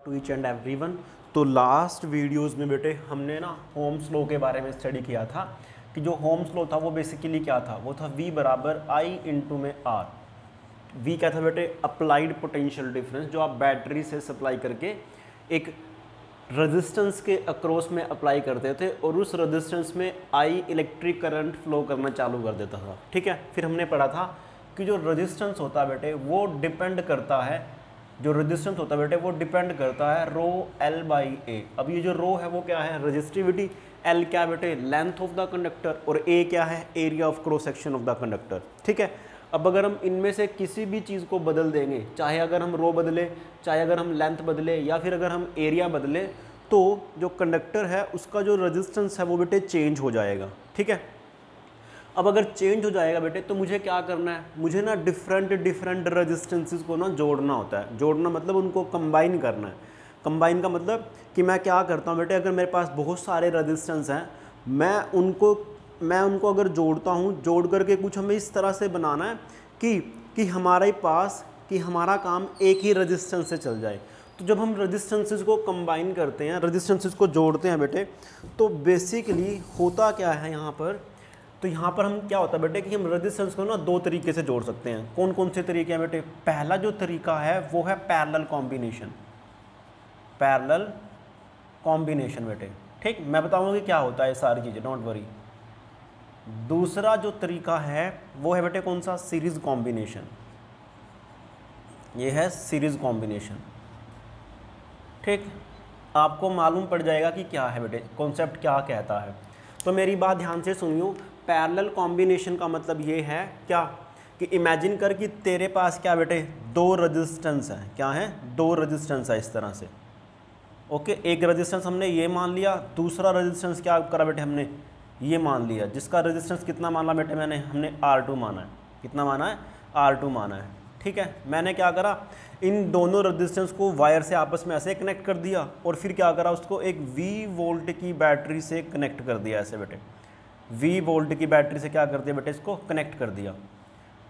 To each and everyone. तो last videos में बेटे हमने ना होम्स लॉ के बारे में स्टडी किया था कि जो होम्स लॉ था वो बेसिकली क्या था, वो था V बराबर I इंटू में R। V क्या था बेटे, अप्लाइड पोटेंशियल डिफरेंस जो आप बैटरी से सप्लाई करके एक रेजिस्टेंस के अक्रॉस में अप्लाई करते थे और उस रेजिस्टेंस में I इलेक्ट्रिक करंट फ्लो करना चालू कर देता था। ठीक है, फिर हमने पढ़ा था कि जो रेजिस्टेंस होता है बेटे वो डिपेंड करता है, जो रेजिस्टेंस होता है बेटे वो डिपेंड करता है रो L बाई ए। अब ये जो रो है वो क्या है, रेजिस्टिविटी, L क्या बेटे, लेंथ ऑफ द कंडक्टर, और A क्या है, area of cross section of the conductor. ठीक है, अब अगर हम इनमें से किसी भी चीज़ को बदल देंगे, चाहे अगर हम रो बदले, चाहे अगर हम लेंथ बदले, या फिर अगर हम एरिया बदले, तो जो कंडक्टर है उसका जो रेजिस्टेंस है वो बेटे चेंज हो जाएगा। ठीक है, अब अगर चेंज हो जाएगा बेटे तो मुझे क्या करना है, मुझे ना डिफरेंट रेजिस्टेंसेस को ना जोड़ना होता है। जोड़ना मतलब उनको कंबाइन करना है। कंबाइन का मतलब कि मैं क्या करता हूँ बेटे, अगर मेरे पास बहुत सारे रेजिस्टेंस हैं, मैं उनको अगर जोड़ता हूँ, जोड़ करके कुछ हमें इस तरह से बनाना है कि हमारे पास कि हमारा काम एक ही रेजिस्टेंस से चल जाए। तो जब हम रेजिस्टेंसेस को कंबाइन करते हैं, रेजिस्टेंसेस को जोड़ते हैं बेटे, तो बेसिकली होता क्या है यहाँ पर, तो यहाँ पर हम क्या होता है बेटे कि हम रेजिस्टेंस को ना दो तरीके से जोड़ सकते हैं। कौन कौन से तरीके हैं बेटे, पहला जो तरीका है वो है पैरेलल कॉम्बिनेशन। पैरेलल कॉम्बिनेशन बेटे, ठीक, मैं बताऊंगा कि क्या होता है ये सारी चीज़ें, डोंट वरी। दूसरा जो तरीका है वो है बेटे कौन सा, सीरीज कॉम्बिनेशन। ये है सीरीज कॉम्बिनेशन। ठीक, आपको मालूम पड़ जाएगा कि क्या है बेटे, कॉन्सेप्ट क्या कहता है। तो मेरी बात ध्यान से सुनियो। पैरेलल कॉम्बिनेशन का मतलब ये है क्या कि इमेजिन कर कि तेरे पास क्या बेटे, दो रेजिस्टेंस है। क्या है, दो रेजिस्टेंस है इस तरह से। ओके, एक रेजिस्टेंस हमने ये मान लिया, दूसरा रेजिस्टेंस क्या करा बेटे, हमने ये मान लिया, जिसका रेजिस्टेंस कितना माना बेटे, हमने R2 माना है। कितना माना है, R2 माना है। ठीक है, मैंने क्या करा, इन दोनों रेजिस्टेंस को वायर से आपस में ऐसे कनेक्ट कर दिया और फिर क्या करा, उसको एक V वोल्ट की बैटरी से कनेक्ट कर दिया ऐसे बेटे। V वोल्ट की बैटरी से क्या कर दिया बेटे, इसको कनेक्ट कर दिया।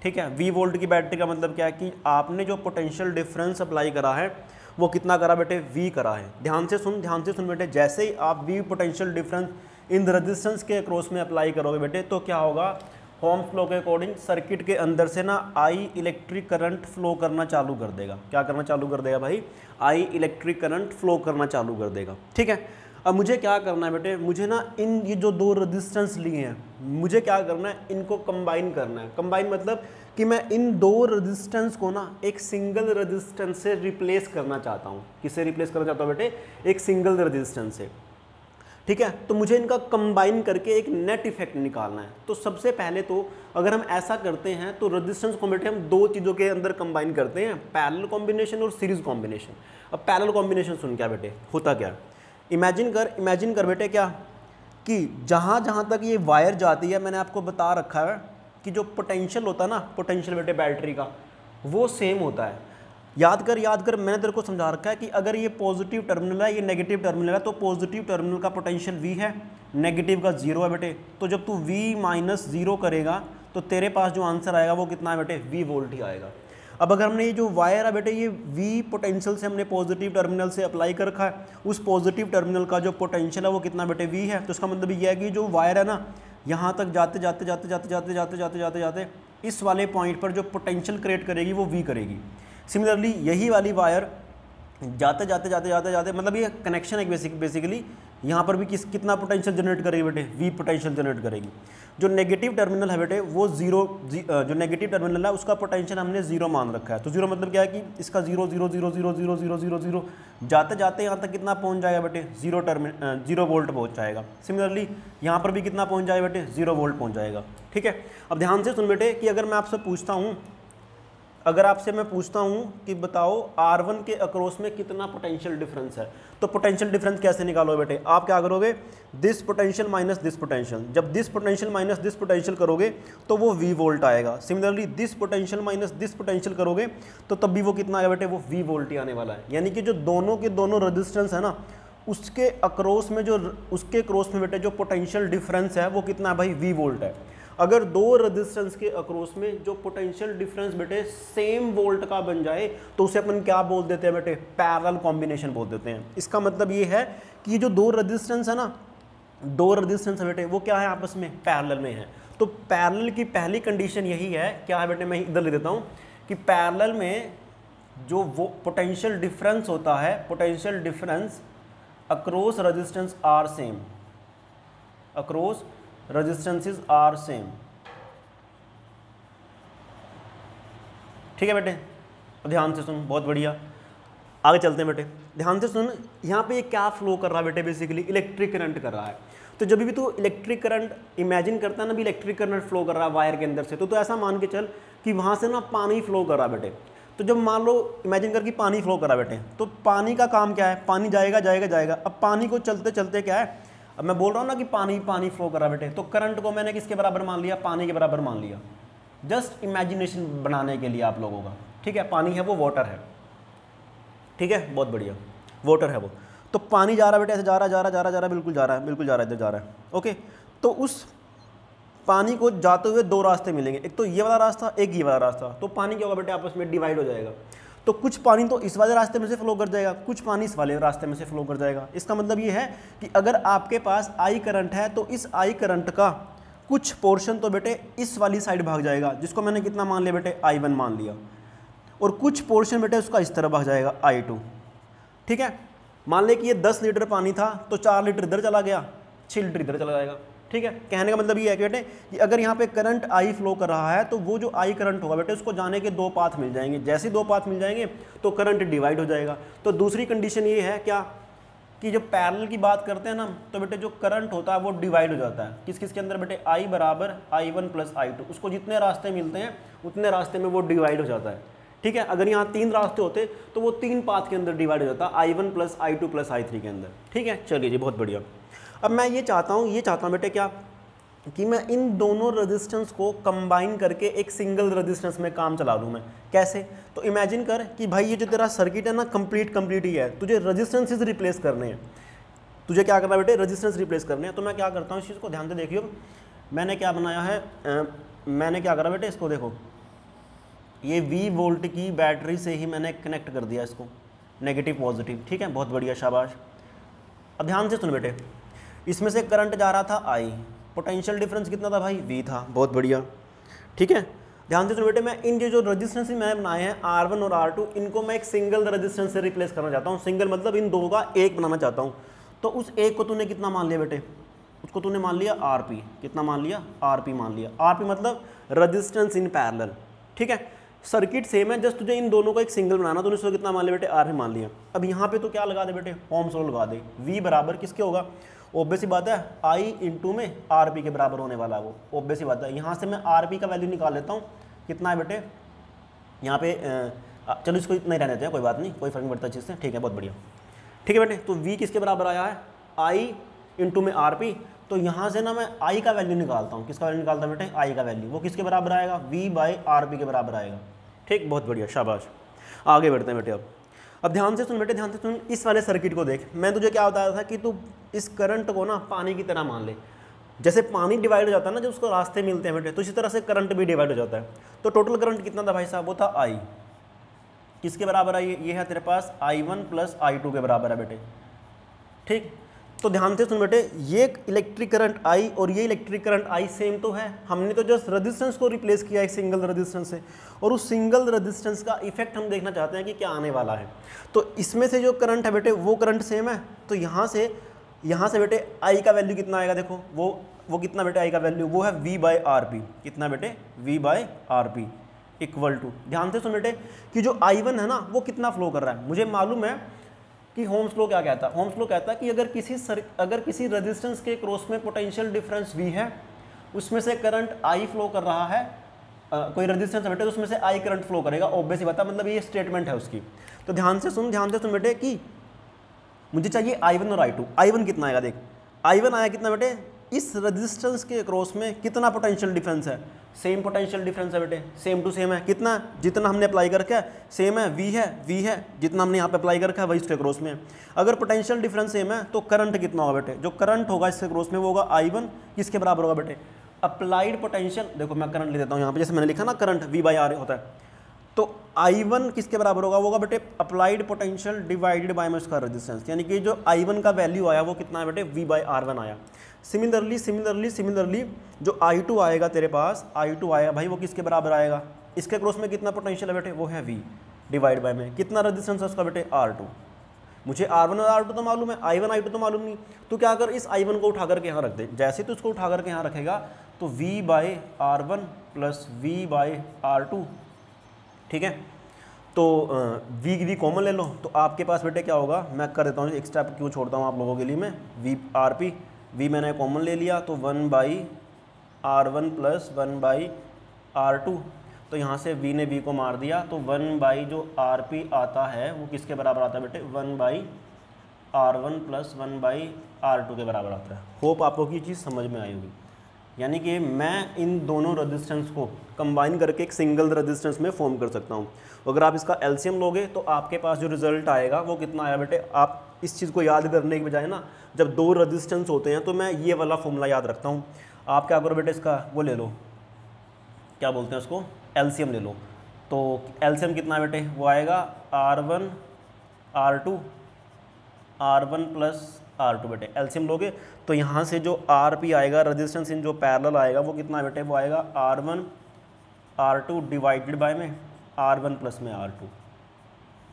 ठीक है, V वोल्ट की बैटरी का मतलब क्या है कि आपने जो पोटेंशियल डिफरेंस अप्लाई करा है वो कितना करा बेटे, V करा है। ध्यान से सुन बेटे, जैसे ही आप V potential difference in resistance के अक्रॉस में अप्लाई करोगे बेटे तो क्या होगा, होम्स लॉ के अकॉर्डिंग सर्किट के अंदर से ना I इलेक्ट्रिक करंट फ्लो करना चालू कर देगा। क्या करना चालू कर देगा भाई, I इलेक्ट्रिक करंट फ्लो करना चालू कर देगा। ठीक है, अब मुझे क्या करना है बेटे, मुझे ना ये जो दो रेजिस्टेंस लिए हैं, मुझे क्या करना है, इनको कंबाइन करना है। कंबाइन मतलब कि मैं इन दो रेजिस्टेंस को ना एक सिंगल रेजिस्टेंस से रिप्लेस करना चाहता हूँ। किससे रिप्लेस करना चाहता हूँ बेटे, एक सिंगल रेजिस्टेंस से। ठीक है, तो मुझे इनका कंबाइन करके एक नेट इफेक्ट निकालना है। तो सबसे पहले तो अगर हम ऐसा करते हैं तो रेजिस्टेंस को बेटे हम दो चीज़ों के अंदर कंबाइन करते हैं, पैरेलल कॉम्बिनेशन और सीरीज कॉम्बिनेशन। अब पैरेलल कॉम्बिनेशन सुन क्या बेटे, होता क्या, इमेजिन कर बेटे क्या कि जहाँ जहाँ तक ये वायर जाती है, मैंने आपको बता रखा है कि जो पोटेंशियल होता है ना, पोटेंशियल बेटे बैटरी का वो सेम होता है। याद कर, मैंने तेरे को समझा रखा है कि अगर ये पॉजिटिव टर्मिनल है, ये नेगेटिव टर्मिनल है, तो पॉजिटिव टर्मिनल का पोटेंशियल V है, नेगेटिव का 0 है बेटे। तो जब तू V माइनस 0 करेगा तो तेरे पास जो आंसर आएगा वो कितना है बेटे, V वोल्ट ही आएगा। अब अगर हमने ये जो वायर है बेटे, ये V पोटेंशियल से हमने पॉजिटिव टर्मिनल से अप्लाई कर रखा है, उस पॉजिटिव टर्मिनल का जो पोटेंशियल है वो कितना बेटे, V है। तो इसका मतलब ये है कि जो वायर है ना, यहाँ तक जाते इस वाले पॉइंट पर जो पोटेंशियल क्रिएट करेगी वो V करेगी। सिमिलरली यही वाली वायर जाते मतलब ये कनेक्शन है बेसिकली, यहाँ पर भी कितना पोटेंशियल जनरेट करेगी बेटे, V पोटेंशियल जनरेट करेगी। जो नेगेटिव टर्मिनल है बेटे वो जो नेगेटिव टर्मिनल है उसका पोटेंशियल हमने 0 मान रखा है। तो 0 मतलब क्या है कि इसका 0 जाते यहाँ तक कितना पहुँच जाएगा बेटे, 0 वोल्ट पहुँच जाएगा। सिमिलरली यहाँ पर भी कितना पहुँच जाएगा बेटे, 0 वोल्ट पहुँच जाएगा। ठीक है, अब ध्यान से सुन बेटे कि अगर आपसे मैं पूछता हूं कि बताओ R1 के अक्रॉस में कितना पोटेंशियल डिफरेंस है, तो पोटेंशियल डिफरेंस कैसे निकालोगे बेटे, आप क्या करोगे, this potential minus this potential. जब this potential minus this potential करोगे तो वो V वोल्ट आएगा। Similarly this potential minus this potential करोगे तो तब भी वो कितना आएगा बेटे, वो V वोल्ट ही आने वाला है। यानी कि जो दोनों के दोनों रेजिस्टेंस है ना, उसके अक्रॉस में बेटे जो पोटेंशियल डिफरेंस है वो कितना है भाई, V वोल्ट है। अगर दो रेजिस्टेंस के अक्रॉस में जो पोटेंशियल डिफरेंस बेटे सेम वोल्ट का बन जाए तो उसे अपन क्या बोल देते हैं बेटे, पैरेलल कॉम्बिनेशन बोल देते हैं। इसका मतलब ये है कि ये जो दो रेजिस्टेंस है ना, दो रेजिस्टेंस है बेटे, वो क्या है, आपस में पैरेलल में है। तो पैरेलल की पहली कंडीशन यही है, क्या है बेटे, मैं इधर लिख देता हूँ कि पैरेलल में जो वो पोटेंशियल डिफरेंस होता है, potential difference across resistance are same, across resistances are same. ठीक है बेटे, तो ध्यान से सुन, बहुत बढ़िया, आगे चलते हैं बेटे, ध्यान से सुन। यहाँ पे ये क्या फ्लो कर रहा है बेटे, बेसिकली इलेक्ट्रिक करंट कर रहा है। तो जब भी तू इलेक्ट्रिक करंट इमेजिन करता है ना, भी इलेक्ट्रिक करंट फ्लो कर रहा है वायर के अंदर से, तो ऐसा मान के चल कि वहाँ से ना पानी फ्लो कर रहा है बेटे। तो जब मान लो इमेजिन कर कि पानी फ्लो कर रहा है बेटे, तो पानी का काम क्या है, पानी जाएगा जाएगा जाएगा। अब पानी को चलते चलते क्या है, अब मैं बोल रहा हूँ ना कि पानी पानी फ्लो कर रहा है बेटे, तो करंट को मैंने किसके बराबर मान लिया, पानी के बराबर मान लिया, जस्ट इमेजिनेशन बनाने के लिए आप लोगों का। ठीक है, पानी है वो वाटर है, ठीक है, बहुत बढ़िया, वाटर है वो। तो पानी जा रहा है बेटे, ऐसे जा रहा जा रहा जा रहा जा रहा, बिल्कुल जा रहा है, बिल्कुल जा रहा है, इधर जा रहा है। ओके, तो उस पानी को जाते हुए दो रास्ते मिलेंगे, एक तो ये वाला रास्ता, एक ये वाला रास्ता। तो पानी क्या होगा बेटे, आपस में डिवाइड हो जाएगा। तो कुछ पानी तो इस वाले रास्ते में से फ्लो कर जाएगा, कुछ पानी इस वाले रास्ते में से फ्लो कर जाएगा। इसका मतलब ये है कि अगर आपके पास आई करंट है तो इस आई करंट का कुछ पोर्शन तो बेटे इस वाली साइड भाग जाएगा, जिसको मैंने कितना मान लिया बेटे, I1 मान लिया, और कुछ पोर्शन बेटे उसका इस तरह भाग जाएगा, I2। ठीक है, मान ले कि ये 10 लीटर पानी था तो 4 लीटर इधर चला गया, 6 लीटर इधर चला जाएगा। ठीक है, कहने का मतलब ये है कि बेटे कि अगर यहाँ पे करंट आई फ्लो कर रहा है तो वो जो आई करंट होगा बेटे उसको जाने के दो पाथ मिल जाएंगे। जैसे ही दो पाथ मिल जाएंगे तो करंट डिवाइड हो जाएगा। तो दूसरी कंडीशन ये है क्या, कि जब पैरेलल की बात करते हैं ना, तो बेटे जो करंट होता है वो डिवाइड हो जाता है। किस किस के अंदर बेटे, I बराबर I1 प्लस I2, उसको जितने रास्ते मिलते हैं उतने रास्ते में वो डिवाइड हो जाता है। ठीक है, अगर यहाँ 3 रास्ते होते तो वो 3 पाथ के अंदर डिवाइड हो जाता, I1 plus I2 plus I3 के अंदर। ठीक है, चलिए जी, बहुत बढ़िया। अब मैं ये चाहता हूँ बेटे क्या, कि मैं इन दोनों रेजिस्टेंस को कंबाइन करके एक सिंगल रेजिस्टेंस में काम चला दूँ। मैं कैसे, तो इमेजिन कर कि भाई ये जो तेरा सर्किट है ना, कंप्लीट ही है, तुझे रेजिस्टेंसेस रिप्लेस करने हैं। तुझे क्या करना है बेटे, रेजिस्टेंस रिप्लेस करने हैं। तो मैं क्या करता हूँ, इस चीज़ को ध्यान से देखियो, मैंने क्या बनाया है, मैंने क्या करा बेटे, इसको देखो, ये V वोल्ट की बैटरी से ही मैंने कनेक्ट कर दिया इसको, नेगेटिव पॉजिटिव। ठीक है, बहुत बढ़िया, शाबाश। अब ध्यान से सुन बेटे, इसमें से करंट जा रहा था I, पोटेंशियल डिफरेंस कितना था भाई, V था, बहुत बढ़िया। ठीक है, ध्यान से सुन बेटे, मैं इन जो रेजिस्टेंस मैंने बनाए हैं R1 और R2, इनको मैं एक सिंगल रेजिस्टेंस से रिप्लेस करना चाहता हूँ। सिंगल मतलब इन दो का एक बनाना चाहता हूँ। तो उस एक को तूने कितना मान लिया बेटे, उसको तूने मान लिया RP, कितना मान लिया, RP मान लिया। RP मतलब रेजिस्टेंस इन पैरेलल। ठीक है, सर्किट सेम है, जस्ट तुझे इन दोनों को एक सिंगल बनाना, तो उसको कितना मान लिया बेटे, RP मान लिया। अब यहाँ पे तो क्या लगा दे बेटे, ओम्स लॉ लगा दे। V बराबर किसके होगा, ऑब्वियस सी बात है I इंटू में RP के बराबर होने वाला है वो, ऑब्वियस सी बात है। यहाँ से मैं RP का वैल्यू निकाल लेता हूँ, कितना है बेटे, यहाँ पे चलो इसको इतना ही रहने देते हैं, कोई बात नहीं, कोई फर्क नहीं पड़ता चीज़ से। ठीक है, बहुत बढ़िया। ठीक है बेटे, तो V किसके बराबर आया है, I इंटू में RP। तो यहाँ से ना मैं I का वैल्यू निकालता हूँ, किसका वैल्यू निकालता हूँ बेटे, I का वैल्यू, वो किसके बराबर आएगा, V बाई RP के बराबर आएगा। ठीक, बहुत बढ़िया, शाबाश। आगे बढ़ते हैं बेटे। अब ध्यान से सुन बेटे, ध्यान से सुन, इस वाले सर्किट को देख। मैं तुझे क्या बताया था कि तू इस करंट को ना पानी की तरह मान ले। जैसे पानी डिवाइड हो जाता है ना, जब उसको रास्ते मिलते हैं बेटे, तो इसी तरह से करंट भी डिवाइड हो जाता है। तो टोटल करंट कितना था भाई साहब, वो था I, किसके बराबर है, ये है तेरे पास I1 प्लस I2 के बराबर है बेटे। ठीक, तो ध्यान से सुन बेटे, ये इलेक्ट्रिक करंट I और ये इलेक्ट्रिक करंट I सेम तो है। हमने तो जस्ट रेजिस्टेंस को रिप्लेस किया एक सिंगल रेजिस्टेंस से, और उस सिंगल रेजिस्टेंस का इफेक्ट हम देखना चाहते हैं कि क्या आने वाला है। तो इसमें से जो करंट है बेटे वो करंट सेम है, तो यहाँ से बेटे I का वैल्यू कितना आएगा, देखो वो कितना बेटे, I का वैल्यू वो है V बाई RP। कितना बेटे, V by RP equal to, ध्यान से सुन बेटे, कि जो I1 है ना वो कितना फ्लो कर रहा है। मुझे मालूम है कि होम्स लॉ क्या कहता है, होम्स लॉ कहता है कि अगर किसी रेजिस्टेंस के क्रॉस में पोटेंशियल डिफरेंस V है, उसमें से करंट I फ्लो कर रहा है, कोई रेजिस्टेंस है बेटे, तो उसमें से I करंट फ्लो करेगा, ऑब्वियस ही बात है, मतलब ये स्टेटमेंट है उसकी। तो ध्यान से सुन बेटे, कि मुझे चाहिए I1 और I2। I1 कितना आएगा, देख I1 आया कितना बेटे, इस रेजिस्टेंस के क्रॉस में कितना पोटेंशियल डिफरेंस है, सेम पोटेंशियल डिफरेंस है बेटे, सेम टू सेम है। कितना, जितना हमने अप्लाई करके सेम है, V है, जितना हमने यहाँ पे अप्लाई करके वही इसके क्रॉस में है। अगर पोटेंशियल डिफरेंस सेम है तो करंट कितना होगा बेटे, जो करंट होगा इसके क्रॉस में वो होगा I1, किसके बराबर होगा बेटे, अप्लाइड पोटेंशियल, देखो मैं करंट ले देता हूँ यहाँ पे, जैसे मैंने लिखा ना करंट V/R होता है, तो I1 किसके बराबर होगा, वो होगा बेटे अप्लाइड पोटेंशियल डिवाइडेड बाय में उसका रेजिस्टेंस, यानी कि जो I1 का वैल्यू आया वो कितना है बेटे V/R1 आया। सिमिलरली जो I2 आएगा तेरे पास, I2 आया भाई वो किसके बराबर आएगा, इसके क्रॉस में कितना पोटेंशियल है बेटे, वो है V डिवाइड बाय में कितना रेजिस्टेंस है उसका बेटे R2। मुझे R1 और R2 तो मालूम है, I1 I2 तो मालूम नहीं, तो क्या कर इस I1 को उठा करके यहाँ रख दे, जैसे तो उसको उठा करके यहाँ रखेगा तो V/R1 प्लस V/R2, ठीक है। तो V कॉमन ले लो, तो आपके पास बेटे क्या होगा, मैं कर देता हूँ एक स्टेप क्यों छोड़ता हूँ आप लोगों के लिए मैं, VRP, V मैंने कॉमन ले लिया तो 1/R1 प्लस 1/R2, तो यहाँ से V ने V को मार दिया, तो 1 जो RP आता है वो किसके बराबर आता है बेटे, 1/R1 प्लस 1/R2 के बराबर आता है। होप आपको ये चीज़ समझ में आई होगी, यानी कि मैं इन दोनों रेजिस्टेंस को कंबाइन करके एक सिंगल रेजिस्टेंस में फॉर्म कर सकता हूँ। अगर आप इसका एलसीएम लोगे तो आपके पास जो रिजल्ट आएगा वो कितना आया बेटे, आप इस चीज़ को याद करने के बजाय ना, जब दो रेजिस्टेंस होते हैं तो मैं ये वाला फॉर्मूला याद रखता हूँ। आप क्या करो बेटे, इसका वो ले लो, क्या बोलते हैं उसको, एलसीएम ले लो। तो एलसीएम कितना है बेटे, वो आएगा R1 प्लस R2 बेटे, एलसीएम लोगे तो यहाँ से जो RP आएगा रेजिस्टेंस इन जो पैरेलल आएगा वो कितना है बेटे, वो आएगा R1 R2 डिवाइडेड बाय में R1 प्लस में R2,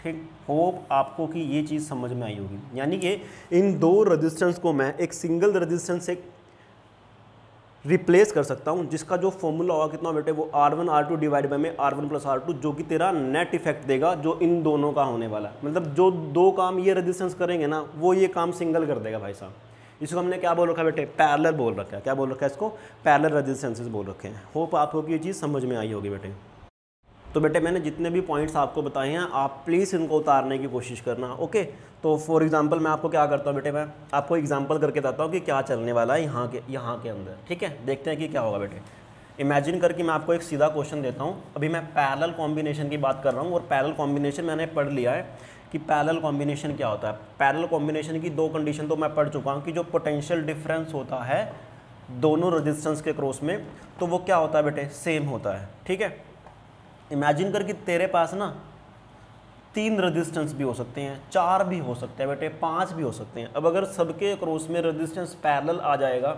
ठीक। होप आपको कि ये चीज़ समझ में आई होगी, यानी कि इन दो रेजिस्टेंस को मैं एक सिंगल रेजिस्टेंस से रिप्लेस कर सकता हूँ, जिसका जो फॉर्मूला होगा कितना बेटे, वो R1 R2 डिवाइड बाय में R1 प्लस R2, जो कि तेरा नेट इफेक्ट देगा जो इन दोनों का होने वाला है। मतलब जो दो काम ये रेजिस्टेंस करेंगे ना, वो ये काम सिंगल कर देगा भाई साहब। इसको हमने क्या बोल रखा है बेटे, पैरेलल बोल रखा है। क्या बोल रखा है इसको, पैरेलल रेजिस्टेंसेस बोल रखे हैं। होप आपको ये चीज़ समझ में आई होगी बेटे। तो बेटे मैंने जितने भी पॉइंट्स आपको बताए हैं, आप प्लीज़ इनको उतारने की कोशिश करना, ओके। तो फॉर एग्जांपल मैं आपको क्या करता हूँ बेटे, मैं आपको एग्जांपल करके बताता हूँ कि क्या चलने वाला है यहाँ के अंदर, ठीक है। देखते हैं कि क्या होगा बेटे। इमेजिन करके मैं आपको एक सीधा क्वेश्चन देता हूँ। अभी मैं पैरेलल कॉम्बिनेशन की बात कर रहा हूँ, और पैरेलल कॉम्बिनेशन मैंने पढ़ लिया है कि पैरेलल कॉम्बिनेशन क्या होता है। पैरेलल कॉम्बिनेशन की दो कंडीशन तो मैं पढ़ चुका हूँ कि जो पोटेंशियल डिफरेंस होता है दोनों रेजिस्टेंस के क्रॉस में, तो वो क्या होता है बेटे, सेम होता है, ठीक है। इमेजिन कर कि तेरे पास ना 3 रेजिस्टेंस भी हो सकते हैं, 4 भी हो सकते हैं बेटे, 5 भी हो सकते हैं। अब अगर सबके क्रॉस में रेजिस्टेंस पैरेलल आ जाएगा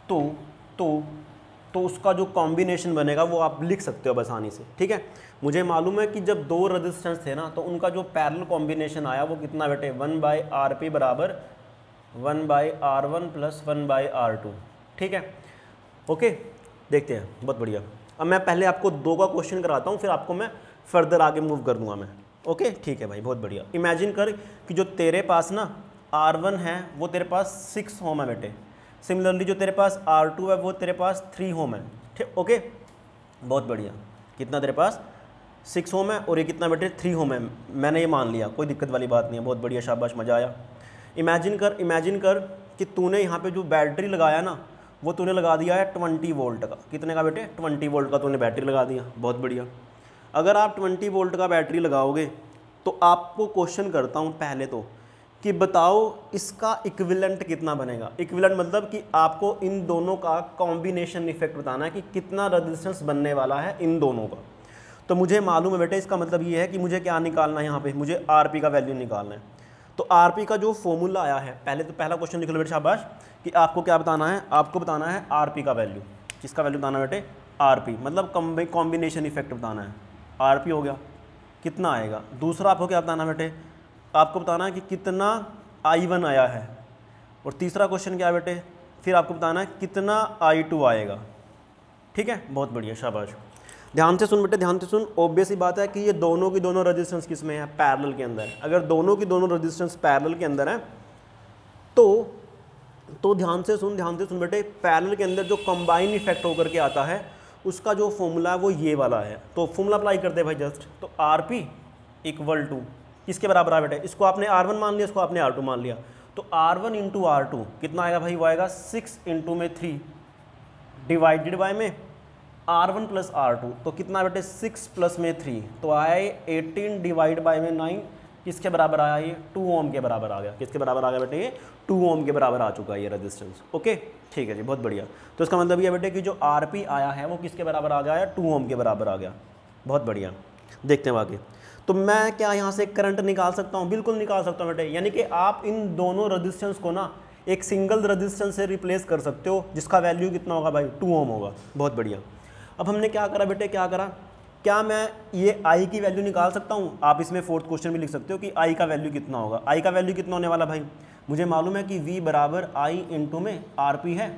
तो उसका जो कॉम्बिनेशन बनेगा वो आप लिख सकते हो आसानी से, ठीक है। मुझे मालूम है कि जब 2 रेजिस्टेंस थे ना, तो उनका जो पैरेलल कॉम्बिनेशन आया वो कितना बेटे, 1/RP बराबर 1/R1 प्लस 1/R2, ठीक है। ओके, देखते हैं, बहुत बढ़िया। अब मैं पहले आपको 2 का क्वेश्चन कराता हूँ, फिर आपको मैं फर्दर आगे मूव कर दूंगा मैं, ओके, ठीक है भाई, बहुत बढ़िया। इमेजिन कर कि जो तेरे पास ना R1 है वो तेरे पास 6 ओम है बेटे। सिमिलरली जो तेरे पास R2 है वो तेरे पास 3 ओम है, ठीक, ओके, बहुत बढ़िया। कितना तेरे पास 6 ओम है, और ये कितना बेटे 3 ओम है। मैंने ये मान लिया, कोई दिक्कत वाली बात नहीं है, बहुत बढ़िया, शाबाश, मज़ा आया। इमेजिन कर कि तूने यहाँ पे जो बैटरी लगाया ना, वो तूने लगा दिया है 20 वोल्ट का। कितने का बेटे, 20 वोल्ट का तूने बैटरी लगा दिया, बहुत बढ़िया। अगर आप 20 वोल्ट का बैटरी लगाओगे तो आपको क्वेश्चन करता हूँ पहले तो कि बताओ इसका इक्विवेलेंट कितना बनेगा। इक्विवेलेंट मतलब कि आपको इन दोनों का कॉम्बिनेशन इफेक्ट बताना है कि कितना रेजिस्टेंस बनने वाला है इन दोनों का। तो मुझे मालूम है बेटे, इसका मतलब ये है कि मुझे क्या निकालना है, यहाँ पे मुझे RP का वैल्यू निकालना है। तो RP का जो फॉर्मूला आया है, पहले तो पहला क्वेश्चन लिख लो बेटे, शाबाश, कि आपको क्या बताना है, आपको बताना है RP का वैल्यू। किसका वैल्यू बताना है बेटे, RP, मतलब कॉम्बिनेशन इफेक्ट बताना है। RP हो गया, कितना आएगा। दूसरा आपको क्या बताना है बेटे, आपको बताना है कि कितना I1 आया है। और तीसरा क्वेश्चन क्या है बेटे, फिर आपको बताना है कितना I2 आएगा, ठीक है, बहुत बढ़िया, शाबाश। ध्यान से सुन बेटे, ध्यान से सुन। ऑब्वियस ही बात है कि ये दोनों की दोनों रेजिस्टेंस किस में है, पैरेलल के अंदर है। अगर दोनों की दोनों रेजिस्टेंस पैरेलल के अंदर है तो ध्यान से सुन बेटे, पैरेलल के अंदर जो कंबाइन इफेक्ट होकर के आता है उसका जो फॉर्मूला है वो ये वाला है। तो फॉर्मूला अप्लाई करते हैं भाई जस्ट। तो RP इक्वल टू किसके बराबर है बेटे, इसको आपने R1 मान लिया, इसको आपने R2 मान लिया। तो R1 इंटू R2 कितना आएगा भाई, वो आएगा 6 इंटू में 3 डिवाइडेड बाय में R1 प्लस R2। तो कितना बेटे, 6 प्लस में 3, तो आए 18 डिवाइड बाय में 9 किसके बराबर आया ये 2 ओम के बराबर आ गया। किसके बराबर आ गया बेटे ये 2 ओम के बराबर आ चुका है ये रेजिस्टेंस। ओके ठीक है जी, बहुत बढ़िया। तो इसका मतलब ये बेटे कि जो आरपी आया है वो किसके बराबर आ गया है 2 ओम के बराबर आ गया। बहुत बढ़िया, देखते हैं आगे। तो मैं क्या यहाँ से करंट निकाल सकता हूँ? बिल्कुल निकाल सकता हूँ बेटे। यानी कि आप इन दोनों रेजिस्टेंस को ना एक सिंगल रेजिस्टेंस से रिप्लेस कर सकते हो जिसका वैल्यू कितना होगा भाई 2 ओम होगा। बहुत बढ़िया। अब हमने क्या करा बेटे, क्या करा, क्या मैं ये आई की वैल्यू निकाल सकता हूँ? आप इसमें फोर्थ क्वेश्चन भी लिख सकते हो कि आई का वैल्यू कितना होगा। आई का वैल्यू कितना होने वाला भाई? मुझे मालूम है कि V बराबर आई इंटू में RP है।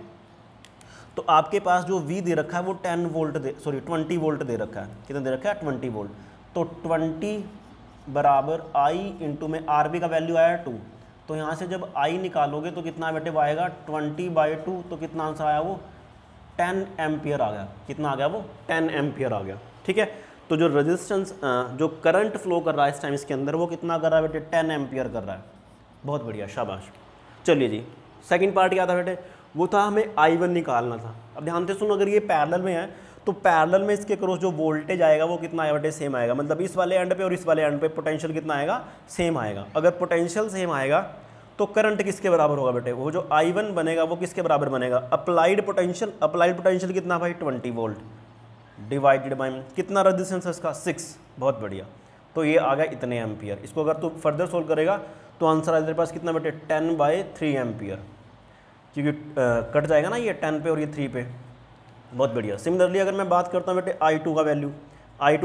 तो आपके पास जो V दे रखा है वो 20 वोल्ट दे रखा है। कितना दे रखा है? 20 वोल्ट। तो 20 बराबर I इंटू में RP का वैल्यू आया 2। तो यहाँ से जब I निकालोगे तो कितना बेटे वो आएगा 20/2। तो कितना आंसर आया वो 10 एम्पियर आ गया। कितना आ गया वो 10 एम्पियर आ गया। ठीक है, तो जो रेजिस्टेंस जो करंट फ्लो कर रहा है इस टाइम इसके अंदर वो कितना कर रहा है बेटे 10 एम्पियर कर रहा है। बहुत बढ़िया, शाबाश। चलिए जी, सेकंड पार्ट क्या था बेटे? वो था हमें I1 निकालना था। अब ध्यान से सुनो, अगर ये पैरेलल में है तो पैरेलल में इसके क्रॉस जो वोल्टेज आएगा वो कितना आएगा बेटे? सेम आएगा। मतलब इस वाले एंड पे और इस वाले एंड पे पोटेंशियल कितना आएगा? सेम आएगा। अगर पोटेंशियल सेम आएगा तो करंट किसके बराबर होगा बेटे? वो जो I1 बनेगा वो किसके बराबर बनेगा? अप्लाइड पोटेंशियल कितना भाई 20 वोल्ट डिवाइडेड बाय कितना रेजिस्टेंस है इसका 6। बहुत बढ़िया। तो ये आ गया इतने एम्पियर। इसको अगर तू फर्दर सोल्व करेगा तो आंसर आ तेरे पास कितना बेटे 10/3 एम्पियर, क्योंकि कट जाएगा ना ये 10 पे और ये 3 पे। बहुत बढ़िया। सिमिलरली अगर मैं बात करता हूँ बेटे I2 का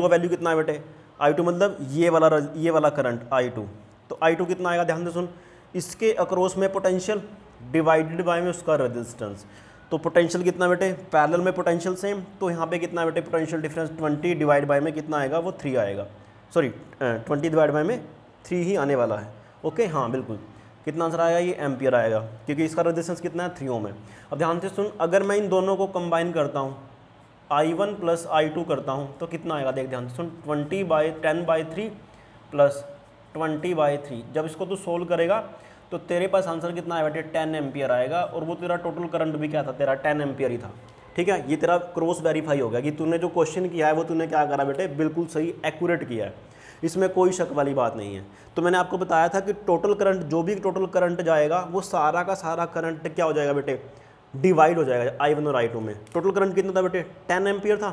वैल्यू कितना है बेटे? I2 मतलब ये वाला करंट I2। तो I2 कितना आएगा? ध्यान से सुन, इसके अक्रॉस में पोटेंशियल डिवाइडेड बाय में उसका रेजिस्टेंस। तो पोटेंशियल कितना बेटे? पैरेलल में पोटेंशियल सेम, तो यहाँ पे कितना बेटे पोटेंशियल डिफरेंस 20 डिवाइड बाय में कितना आएगा? वो 3 आएगा। 20 डिवाइड बाय में 3 ही आने वाला है। ओके हाँ बिल्कुल। कितना आंसर आएगा? ये एम्पियर आएगा, क्योंकि इसका रेजिस्टेंस कितना है 3 ओम है। अब ध्यान से सुन, अगर मैं इन दोनों को कंबाइन करता हूँ I1 प्लस I2 करता हूँ तो कितना आएगा? देख ध्यान से सुन, 10/3 प्लस 20/3। जब इसको तू सोल्व करेगा तो तेरे पास आंसर कितना है बेटे 10 एम्पियर आएगा। और वो तेरा टोटल करंट भी क्या था? तेरा 10 एम्पियर ही था। ठीक है, ये तेरा क्रॉस वेरीफाई हो गया कि तूने जो क्वेश्चन किया है वो तूने क्या करा बेटे? बिल्कुल सही एक्यूरेट किया है, इसमें कोई शक वाली बात नहीं है। तो मैंने आपको बताया था कि टोटल करंट, जो भी टोटल करंट जाएगा वो सारा का सारा करंट क्या हो जाएगा बेटे? डिवाइड हो जाएगा I1 और I2 में। टोटल करंट कितना था बेटे? 10 एम्पियर था।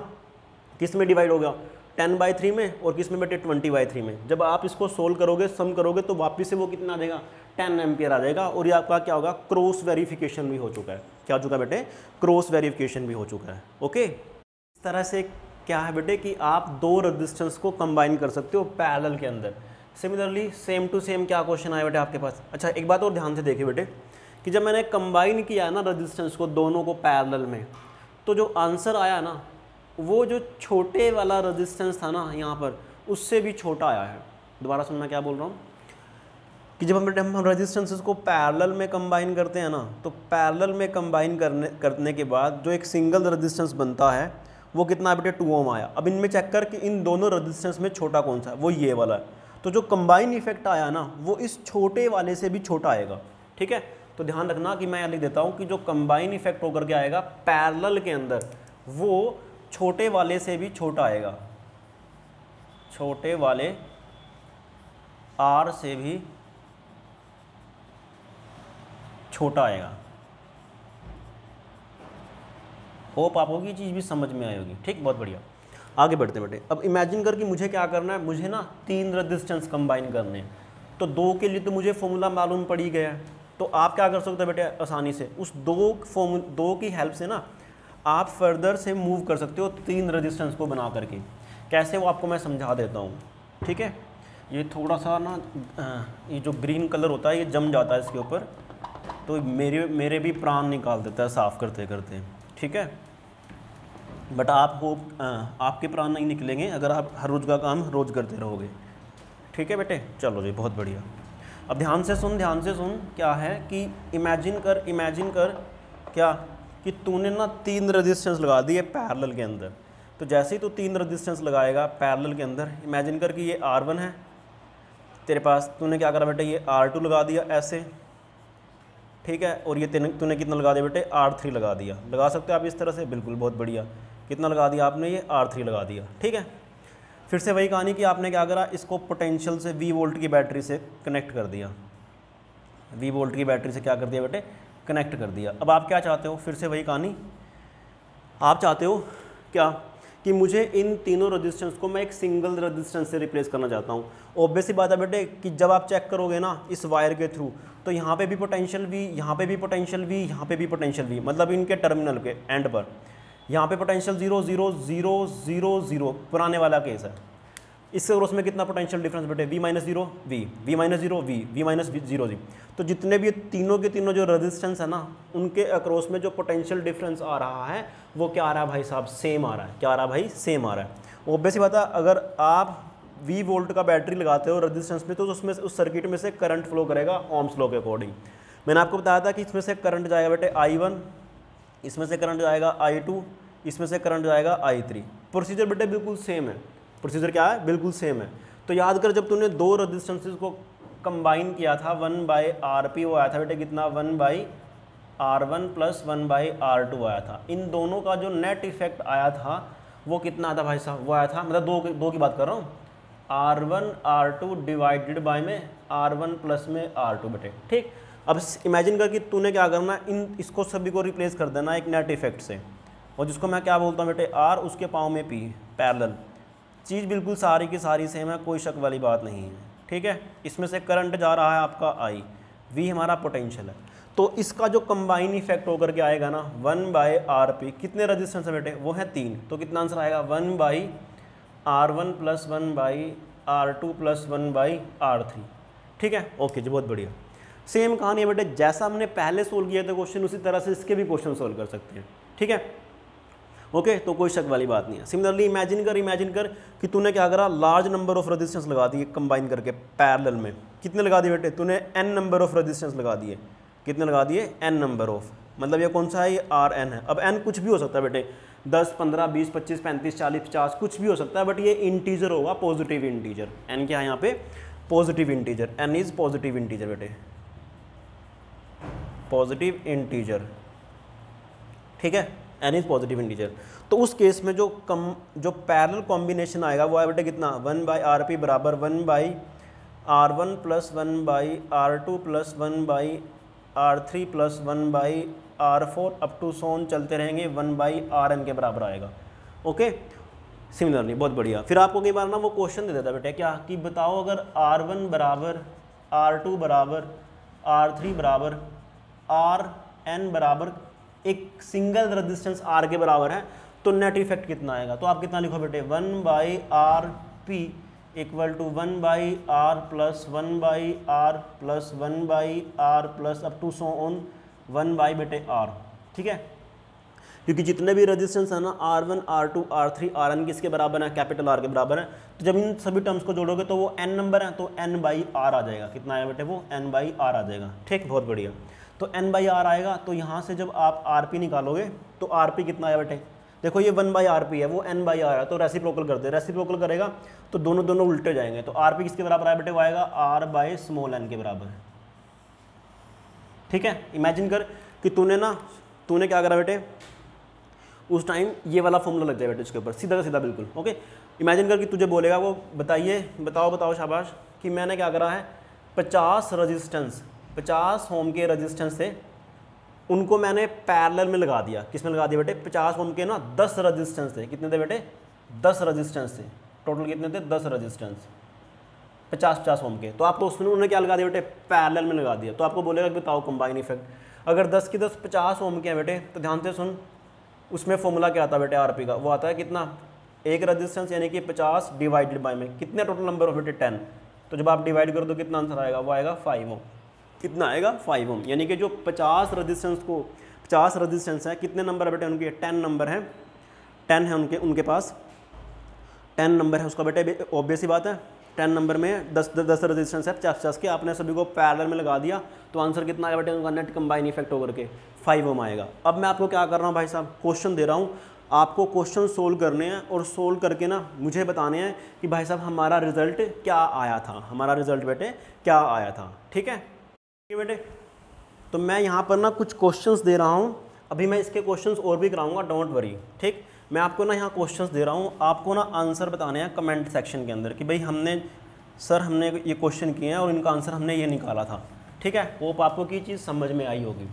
किस में डिवाइड हो गया? 10/3 में। और किस में बेटे? 20/3 में। जब आप इसको सोल्व करोगे, सम करोगे तो वापस से वो कितना आ जाएगा? 10 एम्पियर आ जाएगा। और ये आपका क्या होगा? क्रॉस वेरिफिकेशन भी हो चुका है। क्या हो चुका है बेटे? क्रॉस वेरिफिकेशन भी हो चुका है। ओके, इस तरह से क्या है बेटे कि आप दो रेजिस्टेंस को कंबाइन कर सकते हो पैरेलल के अंदर। सिमिलरली सेम टू सेम क्या क्वेश्चन आया बेटे आपके पास? अच्छा एक बात और ध्यान से देखिए बेटे कि जब मैंने कंबाइन किया ना रेजिस्टेंस को दोनों को पैरेलल में, तो जो आंसर आया ना वो जो छोटे वाला रेजिस्टेंस था ना यहाँ पर, उससे भी छोटा आया है। दोबारा सुनना क्या बोल रहा हूँ कि जब हम रेजिस्टेंसेस को पैरेलल में कंबाइन करते हैं ना, तो पैरेलल में कंबाइन करने के बाद जो एक सिंगल रेजिस्टेंस बनता है वो कितना बेटे 2 ओम आया। अब इनमें चेक कर कि इन दोनों रेजिस्टेंस में छोटा कौन सा है? वो ये वाला है। तो जो कंबाइन इफेक्ट आया ना वो इस छोटे वाले से भी छोटा आएगा। ठीक है, तो ध्यान रखना कि मैं यहाँ लिख देता हूँ कि जो कंबाइन इफेक्ट होकर के आएगा पैरेलल के अंदर वो छोटे वाले से भी छोटा आएगा। छोटे वाले R से भी छोटा आएगा। होप आपको ये चीज़ भी समझ में आई होगी। ठीक, बहुत बढ़िया। आगे बढ़ते बेटे। अब इमेजिन कर कि मुझे क्या करना है, मुझे ना 3 रेजिस्टेंस कंबाइन करने हैं। तो 2 के लिए तो मुझे फॉर्मूला मालूम पड़ ही गया है। तो आप क्या कर सकते हो बेटे आसानी से उस 2 की हेल्प से ना आप फर्दर से मूव कर सकते हो 3 रेजिस्टेंस को बना करके। कैसे वो आपको मैं समझा देता हूँ। ठीक है, ये थोड़ा सा ना ये जो ग्रीन कलर होता है ये जम जाता है इसके ऊपर, तो मेरे भी प्राण निकाल देता है साफ़ करते करते। ठीक है, बट आपके प्राण नहीं निकलेंगे अगर आप हर रोज़ का काम रोज़ करते रहोगे। ठीक है बेटे, चलो जी बहुत बढ़िया। अब ध्यान से सुन क्या है कि इमेजिन कर क्या कि तूने ना 3 रेजिस्टेंस लगा दिए पैरेलल के अंदर। तो जैसे ही तू 3 रेजिस्टेंस लगाएगा पैरेलल के अंदर, इमेजिन कर कि ये R1 है तेरे पास, तूने क्या करा बेटे ये R2 लगा दिया ऐसे। ठीक है, और ये तूने कितना लगा दिया बेटे R3 लगा दिया। लगा सकते हो आप इस तरह से, बिल्कुल बहुत बढ़िया। कितना लगा दिया आपने? ये R3 लगा दिया। ठीक है, फिर से वही कहानी कि आपने क्या करा, इसको पोटेंशियल से V वोल्ट की बैटरी से कनेक्ट कर दिया, V वोल्ट की बैटरी से क्या कर दिया बेटे, कनेक्ट कर दिया। अब आप क्या चाहते हो, फिर से वही कहानी, आप चाहते हो क्या कि मुझे इन तीनों रेजिस्टेंस को मैं एक सिंगल रेजिस्टेंस से रिप्लेस करना चाहता हूँ। ऑब्वियस सी बात है बेटे कि जब आप चेक करोगे ना इस वायर के थ्रू, तो यहाँ पे भी पोटेंशियल V, यहाँ पे भी पोटेंशियल V, यहाँ पे भी पोटेंशियल V, मतलब इनके टर्मिनल के एंड पर यहाँ पे पोटेंशियल 0 0 0 0 0 पुराने वाला केस है। इससे और उसमें कितना पोटेंशियल डिफरेंस बेटे, V minus 0 V, V minus 0 V, V minus 0 जी। तो जितने भी तीनों के तीनों जो रेजिस्टेंस है ना, उनके अक्रॉस में जो पोटेंशियल डिफरेंस आ रहा है वो क्या आ रहा है भाई साहब, सेम आ रहा है। क्या आ रहा है भाई, सेम आ रहा है। ऑब्वियस बात है, अगर आप V वोल्ट का बैटरी लगाते हो रेजिस्टेंस में, तो उसमें उस सर्किट में से करंट फ्लो करेगा ओम्स लॉ के अकॉर्डिंग। मैंने आपको बताया था कि इसमें से करंट जाएगा बेटे I1, इसमें से करंट जाएगा I2, इसमें से करंट जाएगा I3। प्रोसीजर बेटे बिल्कुल सेम है, प्रोसीजर क्या है, बिल्कुल सेम है। तो याद कर, जब तूने दो रेजिस्टेंसेस को कंबाइन किया था 1/RP, वो आया था बेटे कितना, 1/R1 प्लस 1/R2 आया था। इन दोनों का जो नेट इफेक्ट आया था वो कितना आया था भाई साहब, वो आया था, मतलब दो की बात कर रहा हूँ, R1 R2 डिवाइडेड बाय में R1 प्लस में R2 बेटे, ठीक। अब इमेजिन कर कि तूने क्या करना, इसको सभी को रिप्लेस कर देना एक नेट इफेक्ट से, और जिसको मैं क्या बोलता हूँ बेटे R, उसके पाँव में P, पैरेलल। चीज़ बिल्कुल सारी की सारी सेम है, कोई शक वाली बात नहीं है, ठीक है। इसमें से करंट जा रहा है आपका I, V हमारा पोटेंशियल है। तो इसका जो कंबाइन इफेक्ट होकर के आएगा ना 1/RP, कितने रेजिस्टेंस है बेटे, वो है 3, तो कितना आंसर आएगा 1/R1 plus 1/R2 plus 1/R3, ठीक है। ओके जी, बहुत बढ़िया। सेम कहानी है बेटे, जैसा हमने पहले सोल्व किया था क्वेश्चन, उसी तरह से इसके भी क्वेश्चन सोल्व कर सकते हैं, ठीक है। ओके, तो कोई शक वाली बात नहीं है। सिमिलरली इमेजिन कर कि तूने क्या करा, लार्ज नंबर ऑफ रेजिस्टेंस लगा दिए कंबाइन करके पैरेलल में। कितने लगा दिए बेटे, तूने n नंबर ऑफ रेजिस्टेंस लगा दिए। कितने लगा दिए, n नंबर ऑफ, मतलब ये कौन सा है, ये Rn है। अब n कुछ भी हो सकता है बेटे, 10 15 20 25 35 40 50 कुछ भी हो सकता है, बट ये इंटीजर होगा, पॉजिटिव इंटीजर। n क्या है यहाँ पे, positive integer, n is positive integer बेटे, पॉजिटिव इंटीजर, ठीक है, n इज पॉजिटिव इंटीजर। तो उस केस में जो पैरेलल कॉम्बिनेशन आएगा वो है बेटे कितना, 1/RP बराबर 1/R1 plus 1/R2 plus 1/R3 plus 1/R4 up to so on चलते रहेंगे, 1/Rn के बराबर आएगा। ओके, सिमिलरली, बहुत बढ़िया। फिर आपको कई बार ना वो क्वेश्चन दे देता बेटे क्या, कि बताओ अगर R1 बराबर R2 बराबर R3 बराबर Rn बराबर एक सिंगल रेजिस्टेंस R के बराबर है, तो नेट इफेक्ट कितना आएगा। तो आप कितना लिखो बेटे, 1/RP equal to 1/R plus 1/R plus 1/R plus up to so on 1/R, ठीक है। क्योंकि जितने भी रेजिस्टेंस है ना, R1 R2 R3 Rn किसके बराबर है, कैपिटल R के बराबर है। तो जब इन सभी टर्म्स को जोड़ोगे तो वो n नंबर है, तो n/R आ जाएगा। कितना आएगा बेटे, वो n/R आ जाएगा, ठीक, बहुत बढ़िया। तो n/R आएगा, तो यहाँ से जब आप RP निकालोगे तो RP कितना आया बेटे, देखो ये 1/RP है, वो n/R है, तो रेसिप्रोकल कर दे, रेसिप्रोकल करेगा तो दोनों उल्टे जाएंगे। तो RP किसके बराबर आया बेटे, वो आएगा R/n के बराबर, ठीक है। इमेजिन कर कि तूने क्या करा बेटे, उस टाइम ये वाला फॉर्मूला लग जाए बेटे इसके ऊपर, सीधा का सीधा बिल्कुल। ओके, इमेजिन कर कि तुझे बोलेगा वो, बताओ शाबाश, कि मैंने क्या करा है, 50 ओम के रेजिस्टेंस से उनको मैंने पैरेलल में लगा दिया। किस में लगा दिया बेटे, 50 ओम के ना 10 रेजिस्टेंस थे। कितने थे बेटे, 10 रेजिस्टेंस थे, टोटल कितने थे, 10 रेजिस्टेंस, 50 ओम के। तो आपको उसमें उन्होंने क्या लगा दिया बेटे, पैरेलल में लगा दिया। तो आपको बोलेगा कि बताओ कंबाइन इफेक्ट। अगर 10 की 10 50 ओम के हैं बेटे, तो ध्यान से सुन, उसमें फॉर्मूला क्या आता है बेटे RP का, वो आता है कितना, एक रेजिस्टेंस यानी कि 50 डिवाइडेड बाय में कितने टोटल नंबर ऑफ बेटे 10। तो जब आप डिवाइड कर दो कितना आंसर आएगा, वो आएगा 5 ओम। कितना आएगा, 5 ओम। यानी कि जो 50 रेजिस्टेंस है, कितने नंबर है बेटे उनके, 10 नंबर हैं, 10 है उनके पास 10 नंबर है उसका बेटे। ऑब्वियस ही बात है, 10 नंबर में 10 रेजिस्टेंस है 50 के, आपने सभी को पैरेलल में लगा दिया, तो आंसर कितना आएगा बेटे उनका, नेट कंबाइन इफेक्ट होकर के 5 ओम आएगा। अब मैं आपको क्या कर रहा हूँ भाई साहब, क्वेश्चन दे रहा हूँ, आपको क्वेश्चन सोल्व करने हैं, और सोल्व करके ना मुझे बताने हैं कि भाई साहब हमारा रिजल्ट क्या आया था, हमारा रिजल्ट बेटे क्या आया था, ठीक है बेटे। तो मैं यहाँ पर ना कुछ क्वेश्चंस दे रहा हूँ, अभी मैं इसके क्वेश्चंस और भी कराऊंगा, डोंट वरी, ठीक। मैं आपको ना यहाँ क्वेश्चंस दे रहा हूँ, आपको ना आंसर बताने हैं कमेंट सेक्शन के अंदर कि भाई हमने ये क्वेश्चन किए हैं और इनका आंसर हमने ये निकाला था। ठीक है, होप आपको की चीज़ समझ में आई होगी,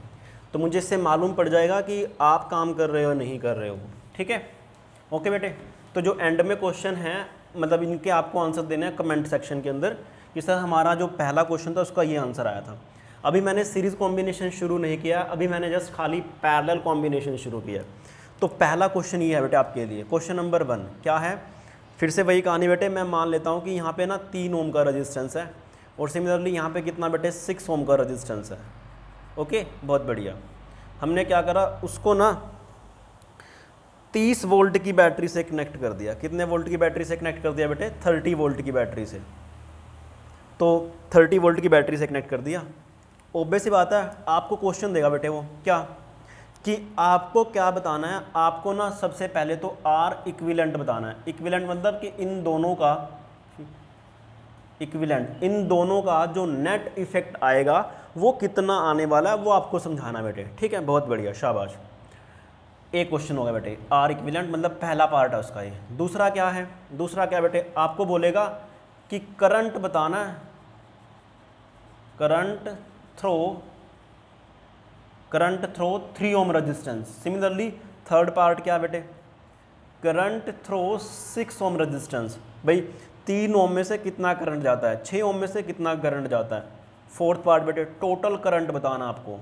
तो मुझे इससे मालूम पड़ जाएगा कि आप काम कर रहे हो नहीं कर रहे हो। ठीक है, ओके बेटे। तो जो एंड में क्वेश्चन है मतलब इनके आपको आंसर देने हैं कमेंट सेक्शन के अंदर कि सर हमारा जो पहला क्वेश्चन था उसका ये आंसर आया था। अभी मैंने सीरीज़ कॉम्बिनेशन शुरू नहीं किया, अभी मैंने जस्ट खाली पैरेलल कॉम्बिनेशन शुरू किया। तो पहला क्वेश्चन ये है बेटे आपके लिए, क्वेश्चन नंबर 1 क्या है, फिर से वही कहानी बेटे, मैं मान लेता हूँ कि यहाँ पे ना 3 ओम का रजिस्टेंस है और सिमिलरली यहाँ पे कितना बेटे 6 ओम का रजिस्टेंस है। ओके, बहुत बढ़िया। हमने क्या करा, उसको ना 30 वोल्ट की बैटरी से कनेक्ट कर दिया। कितने वोल्ट की बैटरी से कनेक्ट कर दिया बेटे? 30 वोल्ट की बैटरी से। तो 30 वोल्ट की बैटरी से कनेक्ट कर दिया। ऑब्वियस सी बात है, आपको क्वेश्चन देगा बेटे वो क्या कि आपको क्या बताना है, आपको ना सबसे पहले तो R इक्विवेलेंट बताना है। इक्विवेलेंट मतलब कि इन दोनों का इक्विवेलेंट, इन दोनों का जो नेट इफेक्ट आएगा वो कितना आने वाला है वो आपको समझाना है बेटे। ठीक है, बहुत बढ़िया, शाबाश। एक क्वेश्चन होगा बेटे, R इक्विवेलेंट मतलब पहला पार्ट है उसका ये। दूसरा क्या है, दूसरा क्या बेटे, आपको बोलेगा कि करंट बताना है, current throw 3 ohm resistance. Similarly third part क्या बेटे, करंट थ्रो 6 ओम रेजिस्टेंस। भाई 3 ओम में से कितना करंट जाता है, 6 ओम में से कितना करंट जाता है। फोर्थ पार्ट बेटे, टोटल करंट बताना आपको,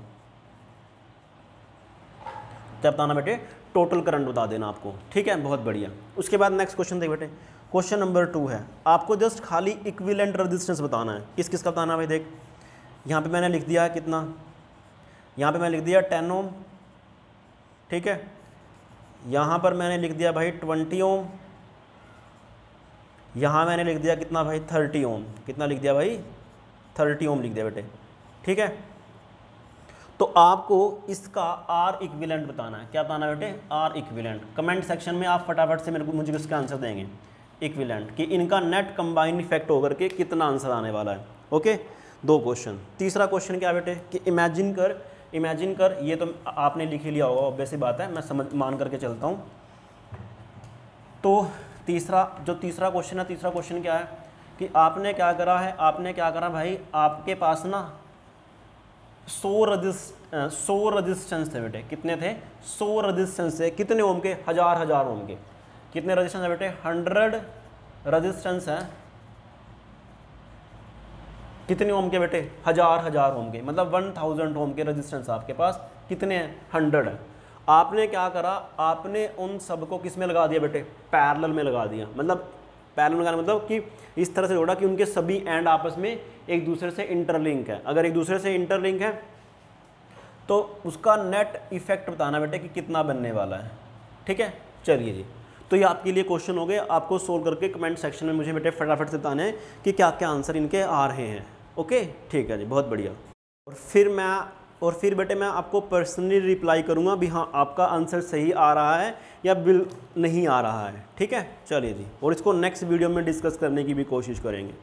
क्या बताना बेटे, टोटल करंट बता देना आपको। ठीक है, बहुत बढ़िया। उसके बाद नेक्स्ट क्वेश्चन देख बेटे, क्वेश्चन नंबर 2 है, आपको जस्ट खाली इक्विवेलेंट रेजिस्टेंस बताना है। किस किस का बताना है भाई, देख यहाँ पे मैंने लिख दिया है कितना, यहाँ पे मैंने लिख दिया 10 ओम। ठीक है, यहाँ पर मैंने लिख दिया भाई 20 ओम, यहाँ मैंने लिख दिया कितना भाई 30 ओम। कितना लिख दिया भाई, 30 ओम लिख दिया बेटे। ठीक है, तो आपको इसका R इक्विवेलेंट बताना है। क्या बताना है बेटे, R इक्विवेलेंट। कमेंट सेक्शन में आप फटाफट से मुझे इसका आंसर देंगे, इक्विवेलेंट, कि इनका नेट कंबाइन इफेक्ट होकर के कितना आंसर आने वाला है। Okay, 2 question. तीसरा क्वेश्चन क्या बेटे कि इमेजिन कर, ये तो आपने लिख ही लिया होगा, ऑब्वियस सी बात है, मैं मान करके चलता हूँ। तो तीसरा क्वेश्चन है, तीसरा क्वेश्चन क्या है कि आपने क्या करा भाई, आपके पास ना 100 रजिस्टेंस थे बेटे। कितने थे, 100 रजिस्टेंस थे। कितने ओम के, हजार ओम के। कितने रजिस्टेंस है बेटे, 100 रजिस्टेंस है। कितने ओम के बेटे, हजार ओम के, मतलब 1000 ओम के रजिस्टेंस आपके पास कितने हैं, 100 है। आपने क्या करा, आपने उन सबको किस में लगा दिया बेटे, पैरेलल में लगा दिया। मतलब पैरेलल लगाना मतलब कि इस तरह से जोड़ा कि उनके सभी एंड आपस में एक दूसरे से इंटरलिंक है। अगर एक दूसरे से इंटरलिंक है तो उसका नेट इफेक्ट बताना बेटे कि कितना बनने वाला है। ठीक है, चलिए जी, तो ये आपके लिए क्वेश्चन हो गए। आपको सोल्व करके कमेंट सेक्शन में मुझे बेटे फटाफट से बताने हैं कि क्या क्या आंसर इनके आ रहे हैं। ओके, ठीक है जी, बहुत बढ़िया। और फिर बेटे मैं आपको पर्सनली रिप्लाई करूँगा भी हाँ आपका आंसर सही आ रहा है या नहीं आ रहा है। ठीक है, चलिए जी, और इसको नेक्स्ट वीडियो में डिस्कस करने की भी कोशिश करेंगे।